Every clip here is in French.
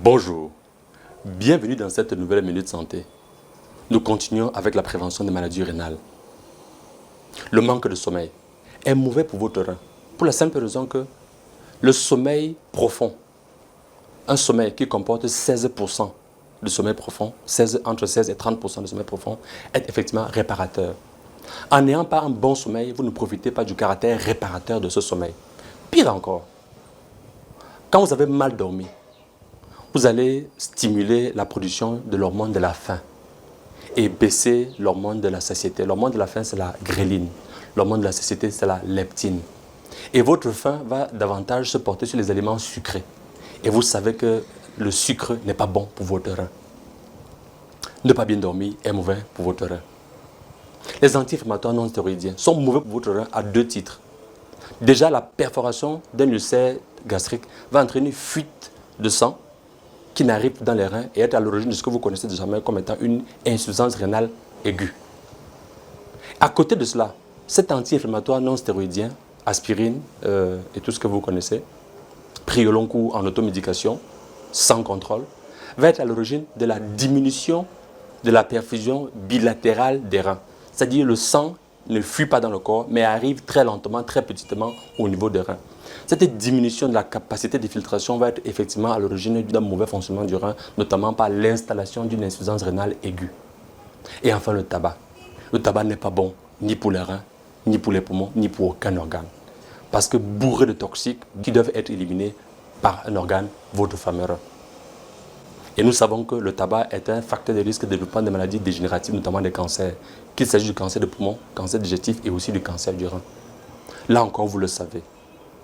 Bonjour, bienvenue dans cette nouvelle Minute Santé. Nous continuons avec la prévention des maladies rénales. Le manque de sommeil est mauvais pour votre rein, pour la simple raison que le sommeil profond, un sommeil qui comporte 16% de sommeil profond, entre 16 et 30% de sommeil profond, est effectivement réparateur. En n'ayant pas un bon sommeil, vous ne profitez pas du caractère réparateur de ce sommeil. Pire encore, quand vous avez mal dormi, vous allez stimuler la production de l'hormone de la faim et baisser l'hormone de la satiété. L'hormone de la faim, c'est la gréline. L'hormone de la satiété, c'est la leptine. Et votre faim va davantage se porter sur les aliments sucrés. Et vous savez que le sucre n'est pas bon pour votre rein. Ne pas bien dormir est mauvais pour votre rein. Les anti-inflammatoires non stéroïdiens sont mauvais pour votre rein à deux titres. Déjà, la perforation d'un ulcère gastrique va entraîner une fuite de sang qui n'arrive dans les reins et être à l'origine de ce que vous connaissez désormais comme étant une insuffisance rénale aiguë. À côté de cela, cet anti-inflammatoire non stéroïdien, aspirine et tout ce que vous connaissez, pris au long cours en automédication, sans contrôle, va être à l'origine de la diminution de la perfusion bilatérale des reins. C'est-à-dire le sang ne fuit pas dans le corps, mais arrive très lentement, très petitement au niveau des reins. Cette diminution de la capacité de filtration va être effectivement à l'origine d'un mauvais fonctionnement du rein, notamment par l'installation d'une insuffisance rénale aiguë. Et enfin le tabac. Le tabac n'est pas bon ni pour les reins, ni pour les poumons, ni pour aucun organe. Parce que bourré de toxiques qui doivent être éliminés par un organe, votre fameux rein. Et nous savons que le tabac est un facteur de risque de développement des maladies dégénératives, notamment des cancers, qu'il s'agisse du cancer de poumon, cancer digestif et aussi du cancer du rein. Là encore, vous le savez,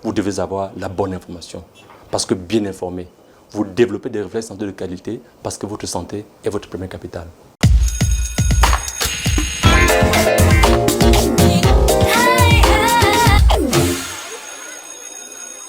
vous devez avoir la bonne information. Parce que bien informé, vous développez des réflexes santé de qualité parce que votre santé est votre premier capital.